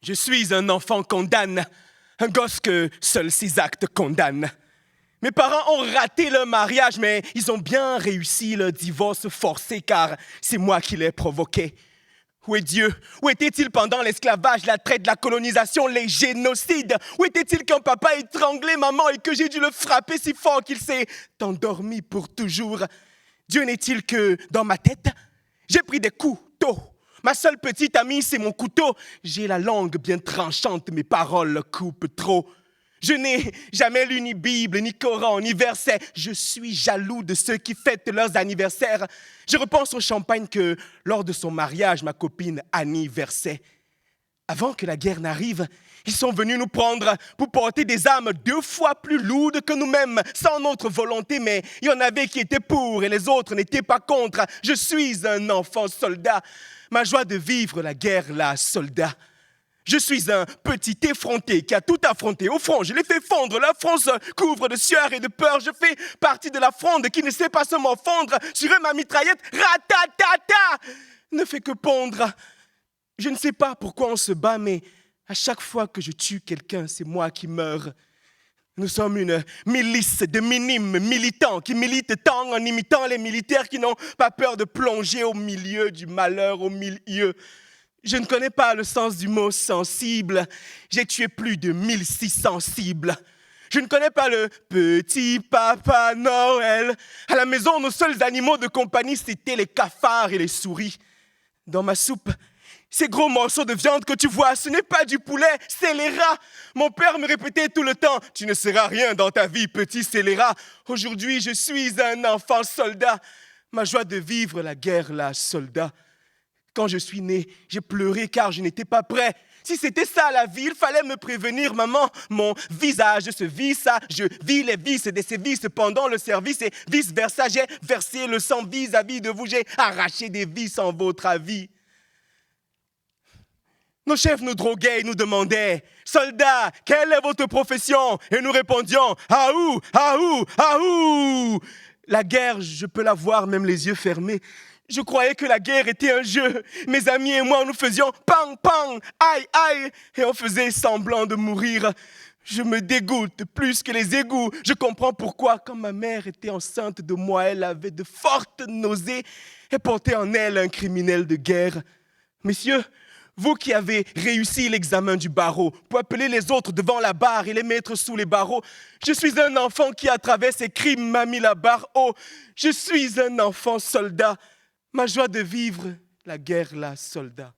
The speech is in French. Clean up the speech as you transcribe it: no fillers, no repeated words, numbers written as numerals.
Je suis un enfant condamne, un gosse que seuls ses actes condamnent. Mes parents ont raté leur mariage, mais ils ont bien réussi le divorce forcé car c'est moi qui l'ai provoqué. Où est Dieu? Où était-il pendant l'esclavage, la traite, la colonisation, les génocides? Où était-il quand papa étranglait maman et que j'ai dû le frapper si fort qu'il s'est endormi pour toujours? Dieu n'est-il que dans ma tête? J'ai pris des couteaux. Ma seule petite amie, c'est mon couteau. J'ai la langue bien tranchante, mes paroles coupent trop. Je n'ai jamais lu ni Bible, ni Coran, ni verset. Je suis jaloux de ceux qui fêtent leurs anniversaires. Je repense au champagne que, lors de son mariage, ma copine Annie versait. Avant que la guerre n'arrive, ils sont venus nous prendre pour porter des armes 2 fois plus lourdes que nous-mêmes, sans notre volonté, mais il y en avait qui étaient pour et les autres n'étaient pas contre. Je suis un enfant soldat. Ma joie de vivre la guerre, la soldat. Je suis un petit effronté qui a tout affronté au front. Je l'ai fait fondre. La France couvre de sueur et de peur. Je fais partie de la fronde qui ne sait pas seulement fondre sur ma mitraillette. Ratatata! Ne fait que pondre. Je ne sais pas pourquoi on se bat, mais à chaque fois que je tue quelqu'un, c'est moi qui meurs. Nous sommes une milice de minimes militants qui militent tant en imitant les militaires qui n'ont pas peur de plonger au milieu du malheur, au milieu. Je ne connais pas le sens du mot sensible. J'ai tué plus de 1600 cibles. Je ne connais pas le petit papa Noël. À la maison, nos seuls animaux de compagnie, c'étaient les cafards et les souris. Dans ma soupe, ces gros morceaux de viande que tu vois, ce n'est pas du poulet, c'est les rats. Mon père me répétait tout le temps, tu ne seras rien dans ta vie, petit scélérat. Aujourd'hui, je suis un enfant soldat. Ma joie de vivre la guerre, la soldat. Quand je suis né, j'ai pleuré car je n'étais pas prêt. Si c'était ça la vie, il fallait me prévenir, maman. Mon visage se vissa, je vis les vices de ces vices pendant le service et vice-versa. J'ai versé le sang vis-à-vis de vous, j'ai arraché des vices en votre avis. Nos chefs nous droguaient et nous demandaient « Soldats, quelle est votre profession ?» Et nous répondions « Aou, aou, aou !» La guerre, je peux la voir même les yeux fermés. Je croyais que la guerre était un jeu. Mes amis et moi, nous faisions « pang, pang, aïe, aïe !» et on faisait semblant de mourir. Je me dégoûte plus que les égouts. Je comprends pourquoi, quand ma mère était enceinte de moi, elle avait de fortes nausées et portait en elle un criminel de guerre. Messieurs, vous qui avez réussi l'examen du barreau, pour appeler les autres devant la barre et les mettre sous les barreaux, je suis un enfant qui, à travers ses crimes, m'a mis la barre haut. Je suis un enfant soldat. Ma joie de vivre la guerre, la soldat.